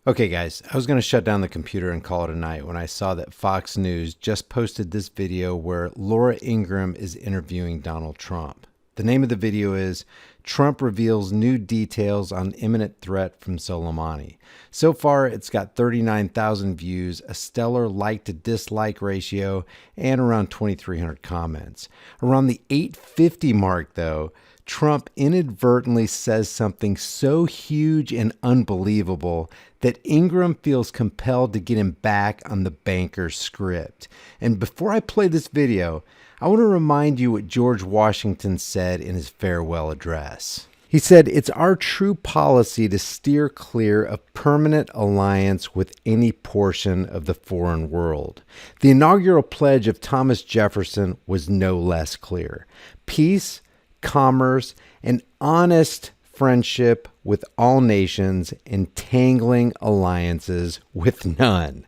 Okay guys, I was going to shut down the computer and call it a night when I saw that Fox News just posted this video where Laura Ingraham is interviewing Donald Trump. The name of the video is Trump Reveals New Details on Imminent Threat from Soleimani. So far, it's got 39,000 views, a stellar like to dislike ratio, and around 2,300 comments. Around the 850 mark though, Trump inadvertently says something so huge and unbelievable that Ingraham feels compelled to get him back on the banker's script. And before I play this video, I want to remind you what George Washington said in his farewell address. He said, "It's our true policy to steer clear of permanent alliance with any portion of the foreign world." The inaugural pledge of Thomas Jefferson was no less clear. Peace, commerce, and honest friendship with all nations, entangling alliances with none.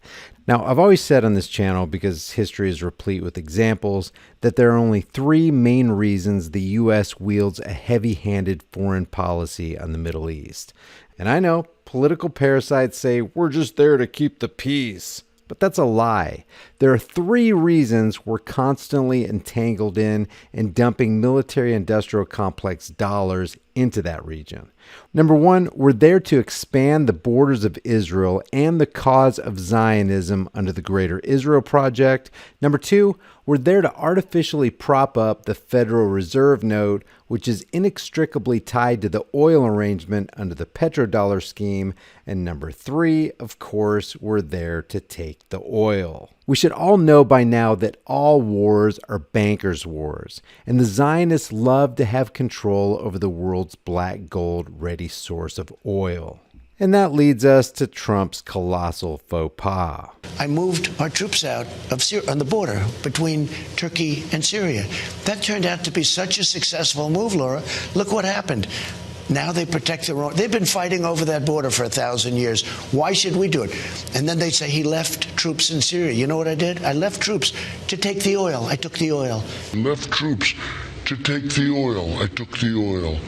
Now, I've always said on this channel, because history is replete with examples, that there are only three main reasons the U.S. wields a heavy-handed foreign policy on the Middle East. And I know political parasites say we're just there to keep the peace. But that's a lie. There are three reasons we're constantly entangled in and dumping military-industrial complex dollars into that region. Number one, we're there to expand the borders of Israel and the cause of Zionism under the Greater Israel Project. Number two, we're there to artificially prop up the Federal Reserve note, which is inextricably tied to the oil arrangement under the petrodollar scheme. And number three, of course, we're there to take the oil. We should all know by now that all wars are bankers' wars, and the Zionists love to have control over the world's black gold ready source of oil. And that leads us to Trump's colossal faux pas. I moved our troops out of Syria, on the border between Turkey and Syria. That turned out to be such a successful move, Laura. Look what happened. Now they protect their own. They've been fighting over that border for 1,000 years. Why should we do it? And then they say he left troops in Syria. You know what I did? I left troops to take the oil. I took the oil. Left troops to take the oil. I took the oil.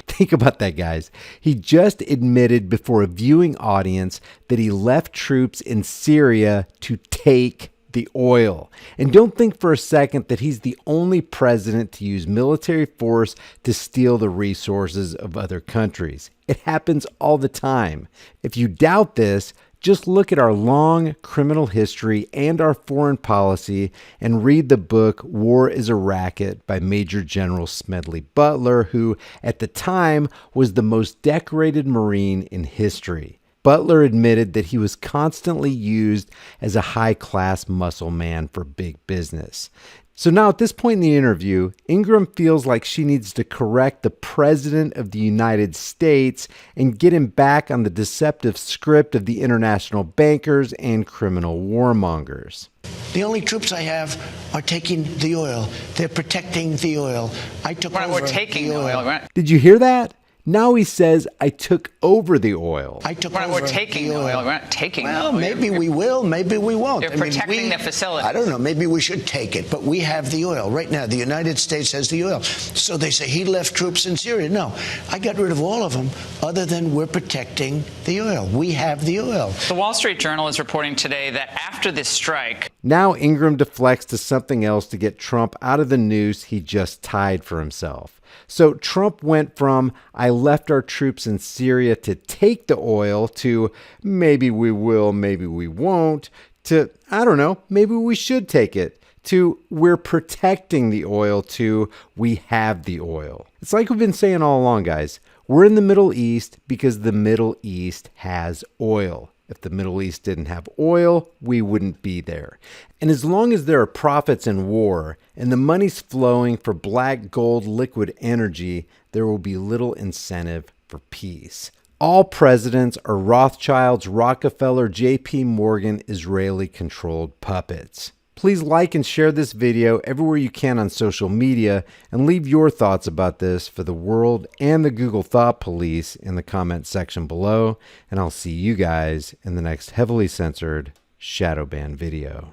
Think about that, guys. He just admitted before a viewing audience that he left troops in Syria to take the oil. And don't think for a second that he's the only president to use military force to steal the resources of other countries. It happens all the time. If you doubt this, just look at our long criminal history and our foreign policy and read the book War is a Racket by Major General Smedley Butler, who at the time was the most decorated Marine in history. Butler admitted that he was constantly used as a high-class muscle man for big business. So now at this point in the interview, Ingraham feels like she needs to correct the President of the United States and get him back on the deceptive script of the international bankers and criminal warmongers. The only troops I have are taking the oil. They're protecting the oil. I took over we're taking the oil. Right? Did you hear that? Now he says, I took over the oil. I took We're over taking the oil. We're not taking Well, the oil. maybe we will, maybe we won't. You're protecting the facility. I don't know. Maybe we should take it, but we have the oil. Right now, the United States has the oil. So they say he left troops in Syria. No, I got rid of all of them, other than we're protecting the oil. We have the oil. The Wall Street Journal is reporting today that after this strike... Now Ingraham deflects to something else to get Trump out of the noose he just tied for himself. So Trump went from, I left our troops in Syria to take the oil, to maybe we will, maybe we won't, to, I don't know, maybe we should take it, to we're protecting the oil, to we have the oil. It's like we've been saying all along, guys. We're in the Middle East because the Middle East has oil. If the Middle East didn't have oil, we wouldn't be there. And as long as there are profits in war and the money's flowing for black gold liquid energy, there will be little incentive for peace. All presidents are Rothschilds, Rockefeller, J.P. Morgan, Israeli-controlled puppets. Please like and share this video everywhere you can on social media and leave your thoughts about this for the world and the Google Thought Police in the comment section below. And I'll see you guys in the next heavily censored shadow ban video.